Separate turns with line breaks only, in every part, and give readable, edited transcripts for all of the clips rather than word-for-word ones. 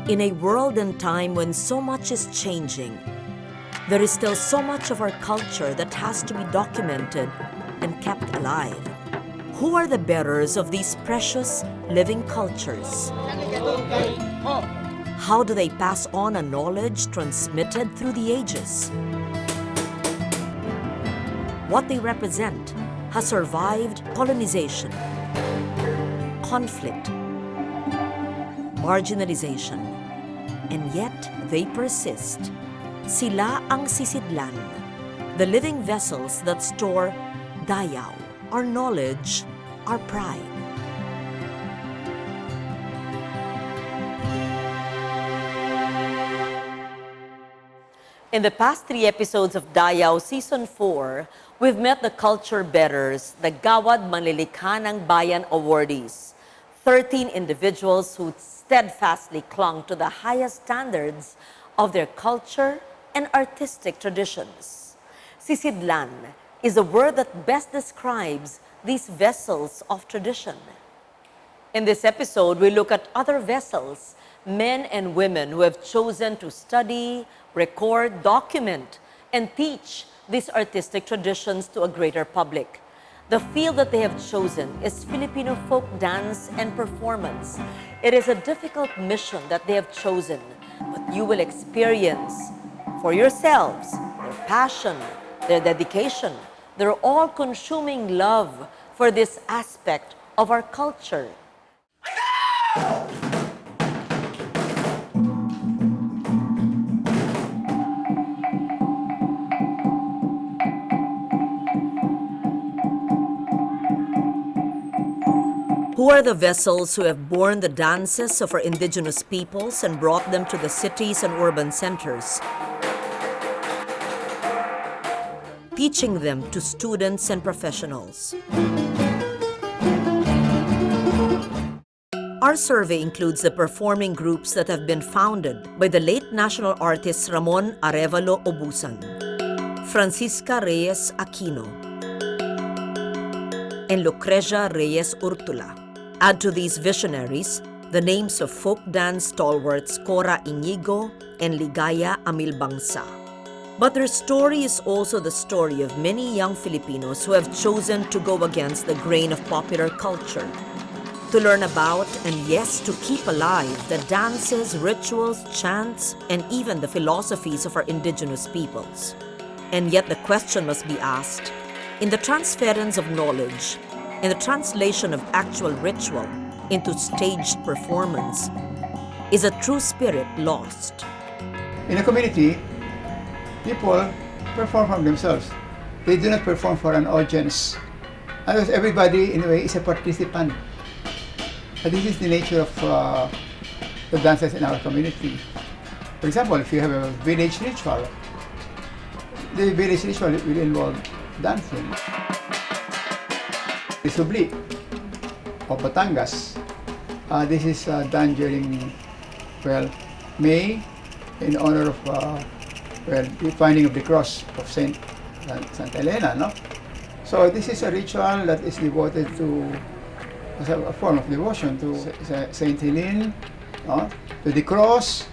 In a world and time when so much is changing, there is still so much of our culture that has to be documented and kept alive. Who are the bearers of these precious living cultures? How do they pass on a knowledge transmitted through the ages? What they represent has survived colonization, conflict, marginalization, and yet they persist. Sila ang sisidlan, the living vessels that store dayaw, our knowledge, our pride. In the past 3 episodes of Dayaw Season 4, we've met the culture bearers, the Gawad Manlilikha ng Bayan awardees, 13 individuals who steadfastly clung to the highest standards of their culture and artistic traditions. Sisidlan is a word that best describes these vessels of tradition. In this episode, we look at other vessels, men and women who have chosen to study, record, document, and teach these artistic traditions to a greater public. The field that they have chosen is Filipino folk dance and performance. It is a difficult mission that they have chosen, but you will experience for yourselves their passion, their dedication, their all-consuming love for this aspect of our culture. Who are the vessels who have borne the dances of our indigenous peoples and brought them to the cities and urban centers, teaching them to students and professionals? Our survey includes the performing groups that have been founded by the late national artists Ramon Arevalo Obusan, Francisca Reyes Aquino, and Lucrecia Reyes Urtula. Add to these visionaries the names of folk dance stalwarts Cora Inigo and Ligaya Amilbangsa. But their story is also the story of many young Filipinos who have chosen to go against the grain of popular culture, to learn about and yes, to keep alive the dances, rituals, chants, and even the philosophies of our indigenous peoples. And yet the question must be asked, in the transference of knowledge, in the translation of actual ritual into staged performance, is a true spirit lost?
In a community, people perform from themselves. They do not perform for an audience. Otherwise, everybody, in a way, is a participant. But this is the nature of the dances in our community. For example, if you have a village ritual, the village ritual will involve dancing. The Subli of Batangas, this is done during, May, in honor of, the finding of the cross of Santa Elena, no? So this is a ritual that is devoted to, as a form of devotion to Saint Helene, no? To the cross,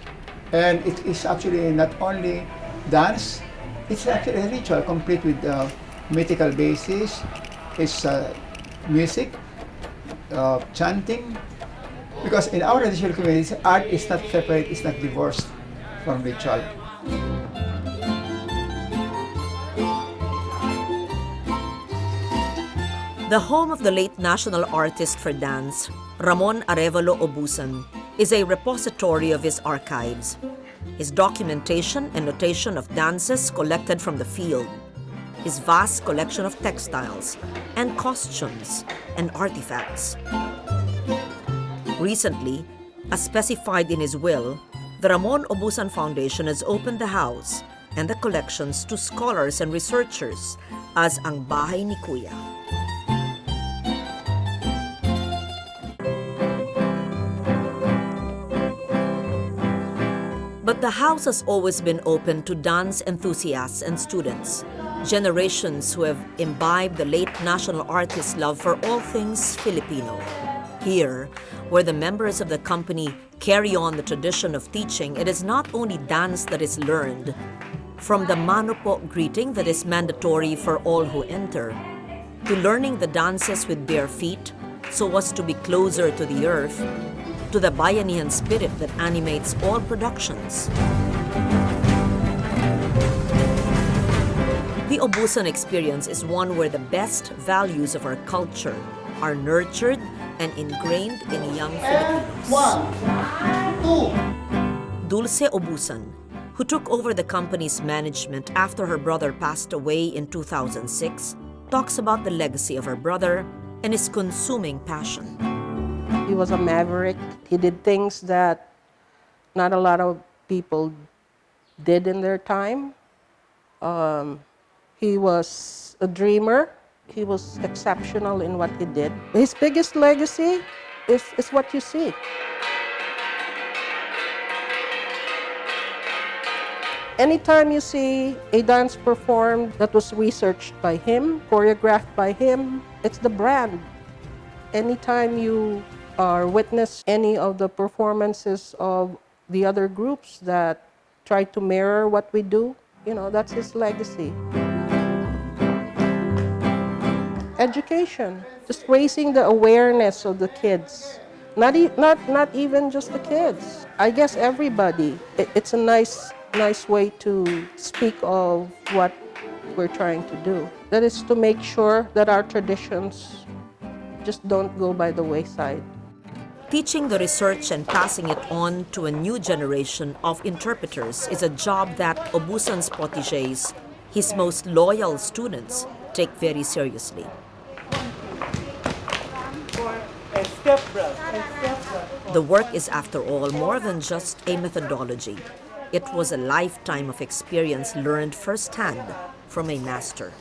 and it is actually not only dance, it's actually a ritual complete with mythical basis. It's music, chanting, because in our traditional communities, art is not separate, it's not divorced from ritual.
The home of the late national artist for dance, Ramon Arevalo Obusan, is a repository of his archives, his documentation and notation of dances collected from the field, his vast collection of textiles and costumes and artifacts. Recently, as specified in his will, the Ramon Obusan Foundation has opened the house and the collections to scholars and researchers as ang Bahay ni Kuya. But the house has always been open to dance enthusiasts and students, generations who have imbibed the late national artist's love for all things Filipino. Here, where the members of the company carry on the tradition of teaching, it is not only dance that is learned, from the mano po greeting that is mandatory for all who enter, to learning the dances with bare feet so as to be closer to the earth, to the bayanihan spirit that animates all productions. The Obusan experience is one where the best values of our culture are nurtured and ingrained in young Filipinos. Dulce Obusan, who took over the company's management after her brother passed away in 2006, talks about the legacy of her brother and his consuming passion.
He was a maverick. He did things that not a lot of people did in their time. He was a dreamer. He was exceptional in what he did. His biggest legacy is what you see. Anytime you see a dance performed that was researched by him, choreographed by him, it's the brand. Anytime you witness any of the performances of the other groups that try to mirror what we do, that's his legacy. Education, just raising the awareness of the kids. Not even just the kids. I guess everybody. It's a nice way to speak of what we're trying to do. That is to make sure that our traditions just don't go by the wayside.
Teaching the research and passing it on to a new generation of interpreters is a job that Obusan's protégés, his most loyal students, take very seriously. The work is, after all, more than just a methodology. It was a lifetime of experience learned firsthand from a master.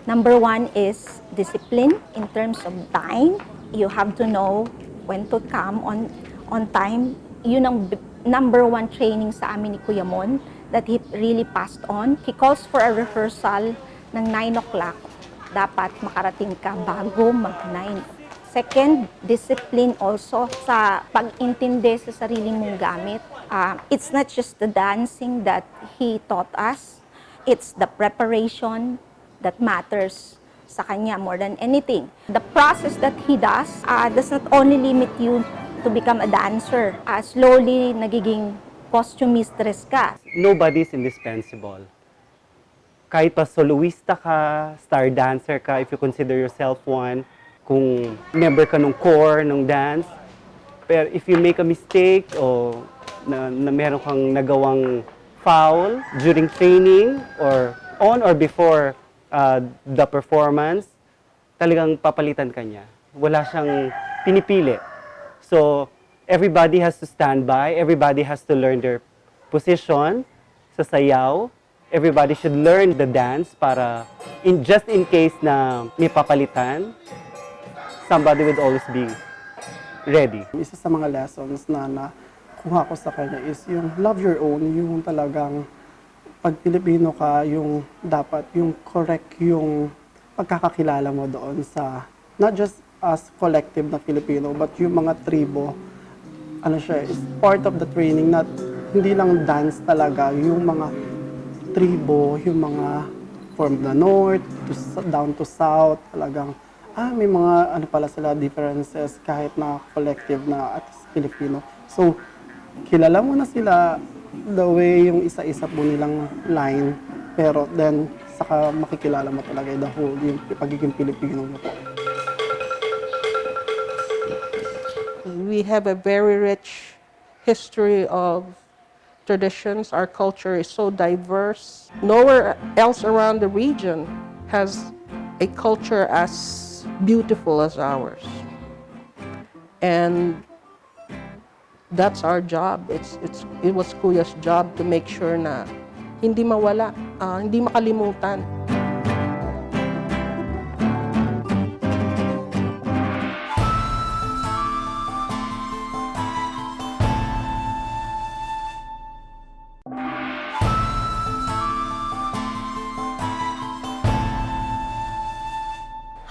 Number one is discipline in terms of time. You have to know when to come on time. Yun ang number one training sa amin ni Kuya Mon that he really passed on. He calls for a rehearsal ng 9 o'clock. Dapat makarating ka bago mag-9. Second, discipline also sa pag-intindi sa sarili mong gamit. It's not just the dancing that he taught us. It's the preparation that matters sa kanya more than anything. The process that he does not only limit you to become a dancer. Slowly, nagiging costumistress ka.
Nobody's indispensable. Kahit pa soloista ka, star dancer ka, if you consider yourself one, kung member ka ng core, ng dance, pero if you make a mistake o na meron kang nagawang foul during training or on or before the performance, talagang papalitan ka niya. Wala siyang pinipili. So, everybody has to stand by, everybody has to learn their position sa sayaw. Everybody should learn the dance para just in case na may papalitan, somebody would always be ready.
Isa sa mga lessons na nakuha ko sa kanya is yung love your own, yung talagang pag Pilipino ka, yung dapat, yung correct yung pagkakakilala mo doon sa, not just as collective na Filipino, but yung mga tribo, is part of the training, not, hindi lang dance talaga, yung mga tribo, yung mga from the north, down to south, talagang, may mga pala sila differences kahit na collective na at Filipino. So, kilala mo na sila the way yung isa-isa po nilang line, pero then saka makikilala mo talaga the whole yung pagiging Pilipino mo po.
We have a very rich history of traditions. Our culture is so diverse. Nowhere else around the region has a culture as beautiful as ours. And that's our job. It was Kuya's job to make sure na hindi mawala, hindi makalimutan.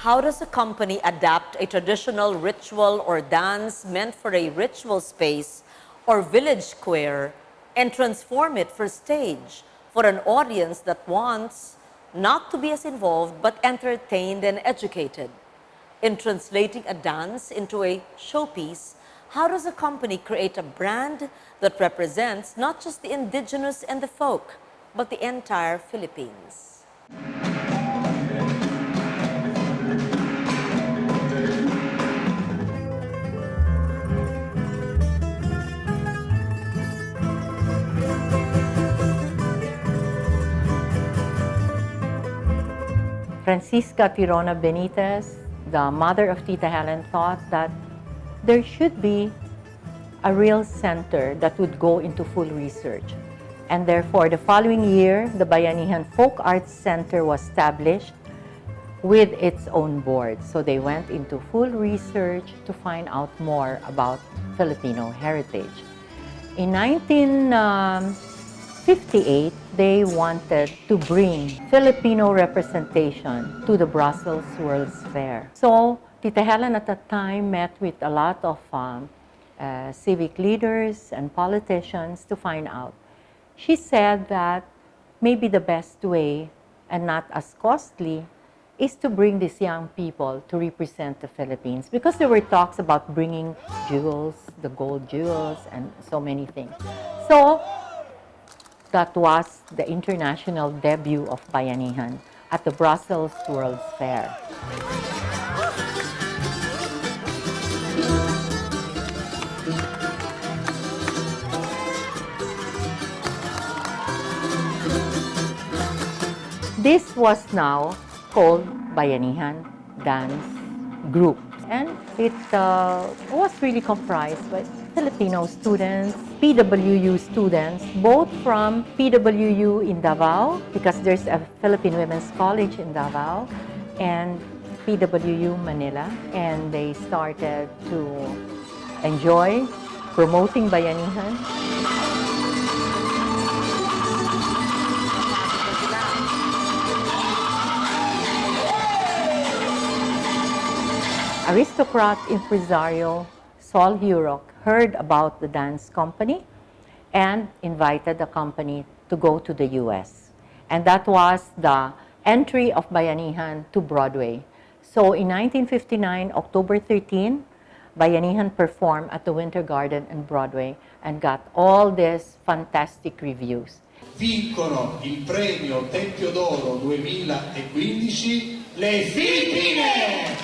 How does a company adapt a traditional ritual or dance meant for a ritual space or village square and transform it for stage for an audience that wants not to be as involved but entertained and educated? In translating a dance into a showpiece, how does a company create a brand that represents not just the indigenous and the folk, but the entire Philippines?
Francisca Tirona Benitez, the mother of Tita Helen, thought that there should be a real center that would go into full research. And therefore, the following year, the Bayanihan Folk Arts Center was established with its own board. So they went into full research to find out more about Filipino heritage. In 1958, they wanted to bring Filipino representation to the Brussels World's Fair. So Tita Helen at that time met with a lot of civic leaders and politicians to find out. She said that maybe the best way and not as costly is to bring these young people to represent the Philippines, because there were talks about bringing jewels, the gold jewels, and so many things. So that was the international debut of Bayanihan at the Brussels World's Fair. This was now called Bayanihan Dance Group. And it was really comprised by Filipino students, PWU students, both from PWU in Davao, because there's a Philippine Women's College in Davao, and PWU Manila. And they started to enjoy promoting Bayanihan. Aristocrat impresario Sol Hurok heard about the dance company and invited the company to go to the US. And that was the entry of Bayanihan to Broadway. So in 1959, October 13, Bayanihan performed at the Winter Garden in Broadway and got all these fantastic reviews.
Vincono il premio Tempio d'Oro 2015 le Filippine!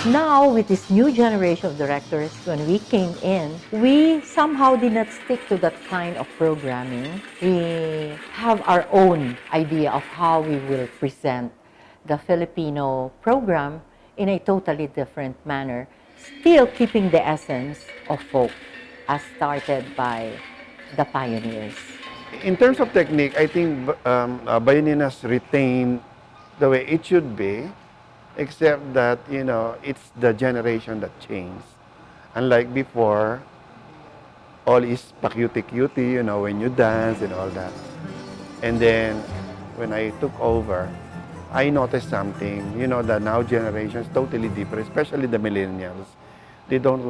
Now, with this new generation of directors, when we came in, we somehow did not stick to that kind of programming. We have our own idea of how we will present the Filipino program in a totally different manner, still keeping the essence of folk as started by the pioneers.
In terms of technique, I think Bayanihan has retained the way it should be, except that, you know, it's the generation that changed. Unlike before, all is pa-cutie-cutie, you know, when you dance and all that. And then, when I took over, I noticed something, you know, the now generation is totally different, especially the millennials. They don't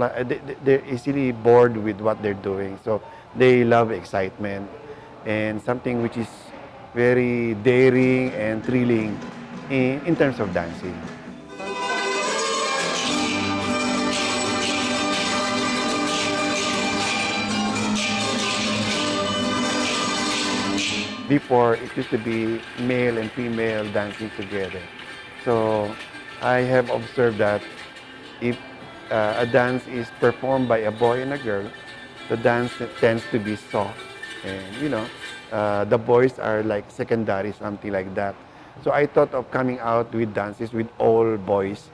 they're easily bored with what they're doing, so they love excitement and something which is very daring and thrilling in terms of dancing. Before, it used to be male and female dancing together. So I have observed that if a dance is performed by a boy and a girl, the dance tends to be soft. And, you know, the boys are like secondary, something like that. So I thought of coming out with dances with all boys,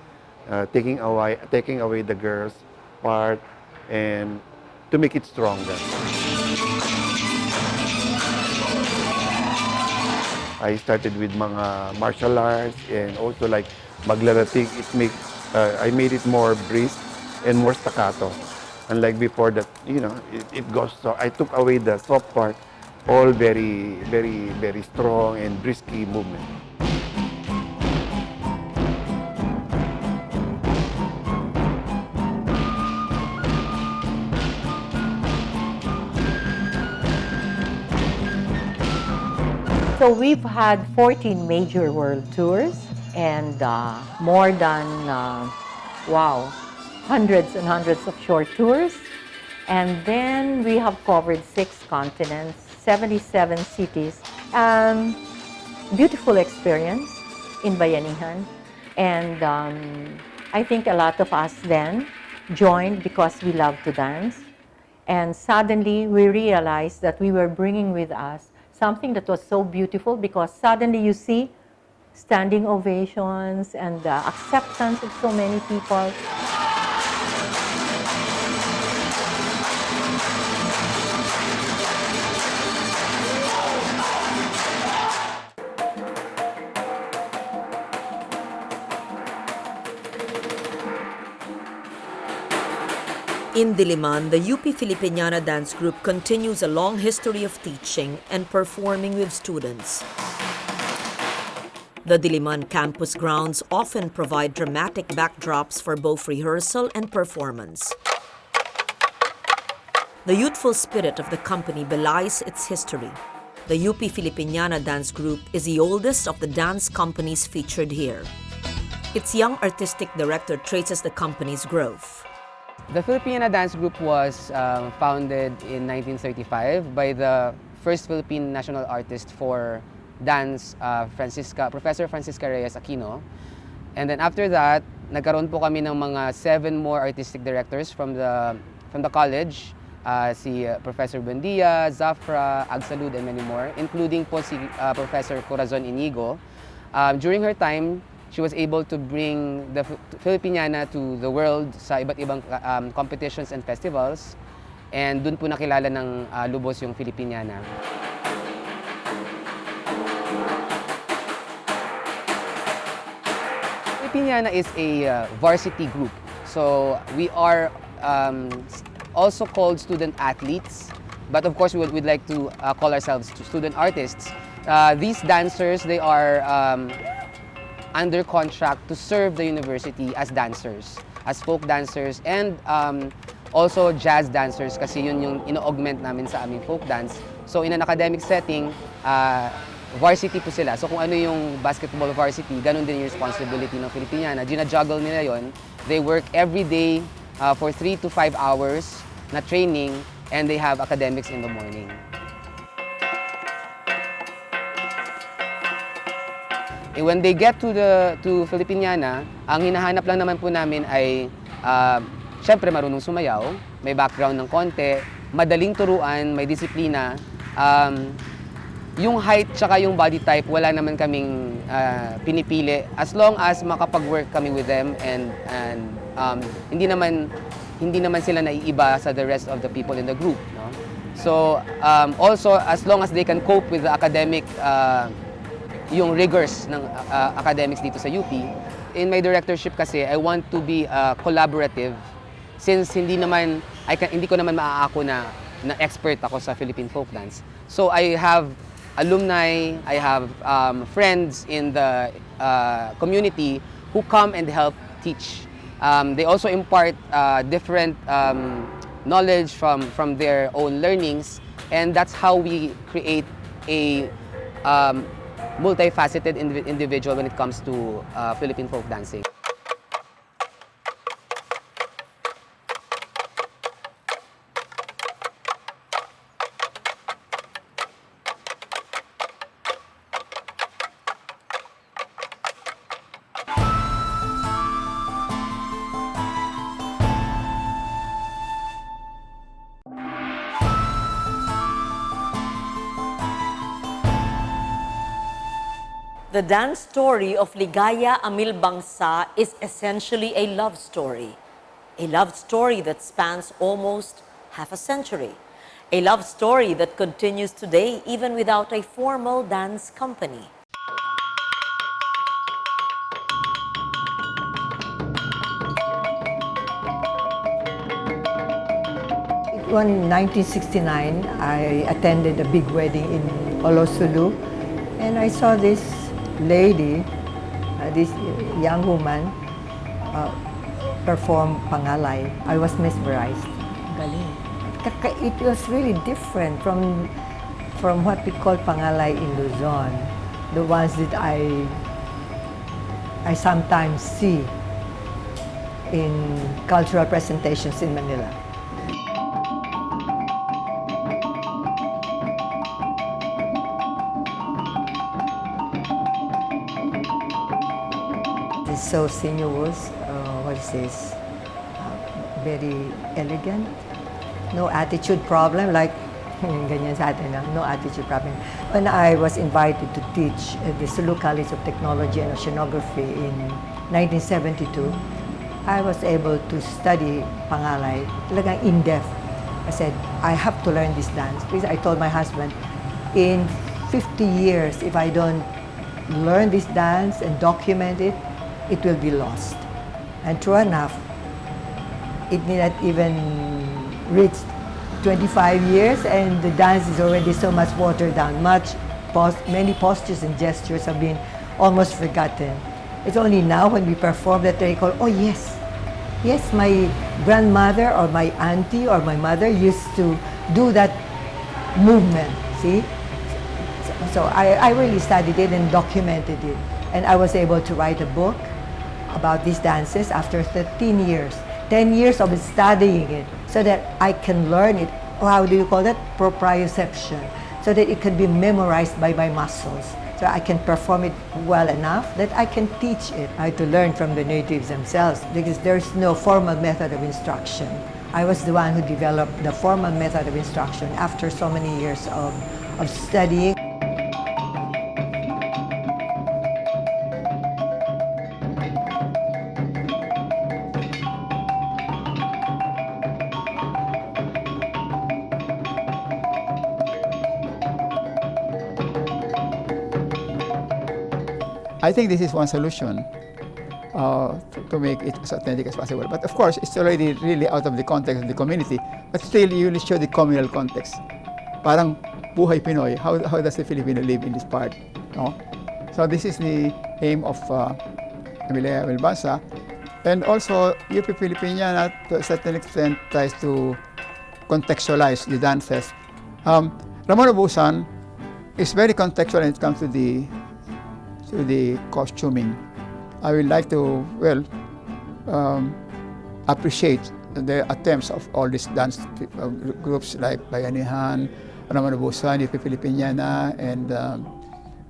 taking away the girls' part and to make it stronger. I started with mga martial arts and also like maglarating. I made it more brisk and more staccato. Unlike before that, it goes so. I took away the soft part, all very, very, very strong and brisky movement.
So we've had 14 major world tours and more than, wow, hundreds and hundreds of short tours. And then we have covered 6 continents, 77 cities. Beautiful experience in Bayanihan. And I think a lot of us then joined because we love to dance. And suddenly we realized that we were bringing with us something that was so beautiful, because suddenly you see standing ovations and acceptance of so many people.
In Diliman, the UP Filipiniana Dance Group continues a long history of teaching and performing with students. The Diliman campus grounds often provide dramatic backdrops for both rehearsal and performance. The youthful spirit of the company belies its history. The UP Filipiniana Dance Group is the oldest of the dance companies featured here. Its young artistic director traces the company's growth.
The Filipina Dance Group was founded in 1935 by the first Philippine national artist for dance, Professor Francisca Reyes Aquino. And then after that, nagkaroon po kami ng mga 7 more artistic directors from the college, si Professor Buendia, Zafra, Agsalud, and many more, including po si Professor Corazon Inigo. During her time, she was able to bring the Filipiniana to the world sa iba't ibang competitions and festivals. And dun po nakilala ng lubos yung Filipiniana. Filipiniana is a varsity group. So we are also called student athletes. But of course, we'd like to call ourselves student artists. These dancers, they are under contract to serve the university as dancers, as folk dancers, and also jazz dancers, kasi yun yung ino-augment namin sa aming folk dance. So in an academic setting, varsity po sila. So kung ano yung basketball varsity, ganun din yung responsibility ng Filipiniana. Gina-juggle nila yon. They work every day for 3 to 5 hours na training, and they have academics in the morning. When they get to Filipiniana, ang hinahanap lang naman po namin ay syempre marunong sumayaw, may background ng konti, madaling turuan, may disiplina. Yung height tsaka yung body type, wala naman kaming pinipili, as long as makapag-work kami with them, and hindi naman sila naiiba sa the rest of the people in the group, no? So also, as long as they can cope with the academic yung rigors ng academics dito sa UP. In my directorship kasi, I want to be collaborative, since hindi ko naman maaako na expert ako sa Philippine folk dance. So I have alumni, I have friends in the community who come and help teach. They also impart different knowledge from their own learnings, and that's how we create a multifaceted individual when it comes to Philippine folk dancing.
The dance story of Ligaya Amil Bangsa is essentially a love story. A love story that spans almost half a century. a love story that continues today even without a formal dance company.
In 1969, I attended a big wedding in Olosulu, and I saw this lady, this young woman, perform pangalay. I was mesmerized. Galing. It was really different from what we call pangalay in Luzon, the ones that I sometimes see in cultural presentations in Manila. It's so sinuous, what is this, very elegant, no attitude problem, like ganyan sa atin, no attitude problem. When I was invited to teach at the Sulu College of Technology and Oceanography in 1972, I was able to study pangalay, talagang in-depth. I said, I have to learn this dance, because I told my husband, in 50 years, if I don't learn this dance and document it, it will be lost. And true enough, it did not even reach 25 years, and the dance is already so much watered down. Many postures and gestures have been almost forgotten. It's only now when we perform that they call, oh yes, yes, my grandmother or my auntie or my mother used to do that movement, see? So I really studied it and documented it. And I was able to write a book about these dances after 13 years. 10 years of studying it so that I can learn it. How do you call that? Proprioception. So that it can be memorized by my muscles. So I can perform it well enough that I can teach it. I had to learn from the natives themselves because there's no formal method of instruction. I was the one who developed the formal method of instruction after so many years of studying.
I think this is one solution to make it as authentic as possible. But of course, it's already really out of the context of the community. But still, you will show the communal context. Parang buhay Pinoy. How does the Filipino live in this part? No? So this is the aim of Emilia Wilbansa. And also, UP Filipiniana, to a certain extent, tries to contextualize the dances. Ramon Abusan is very contextual when it comes to the costuming. I would like to, appreciate the attempts of all these dance groups like Bayanihan, Ramon Abusan, UP Filipiniana, and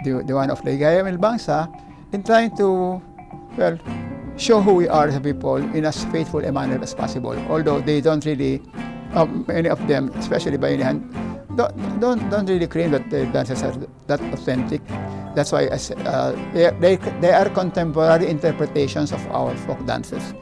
the one of Ligaya Milbangsa, in trying to, show who we are as a people in as faithful a manner as possible. Although they don't really, many of them, especially Bayanihan, don't really claim that the dances are that authentic. That's why they are contemporary interpretations of our folk dances.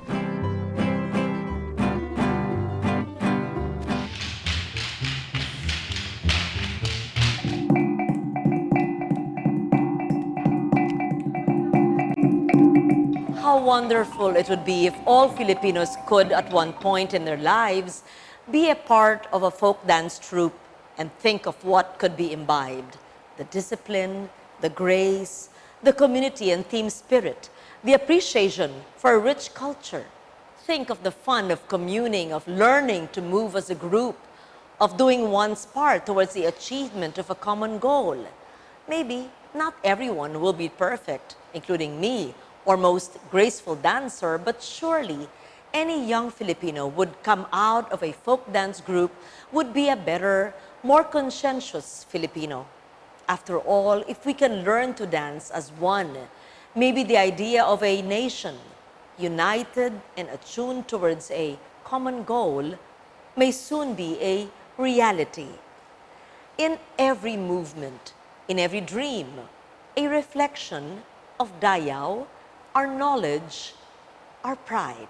How wonderful it would be if all Filipinos could, at one point in their lives, be a part of a folk dance troupe and think of what could be imbibed. The discipline, the grace, the community and team spirit, the appreciation for a rich culture. Think of the fun of communing, of learning to move as a group, of doing one's part towards the achievement of a common goal. Maybe not everyone will be perfect, including me, or most graceful dancer, but surely any young Filipino would come out of a folk dance group would be a better, more conscientious Filipino. After all, if we can learn to dance as one, maybe the idea of a nation united and attuned towards a common goal may soon be a reality. In every movement, in every dream, a reflection of Dayao, our knowledge, our pride.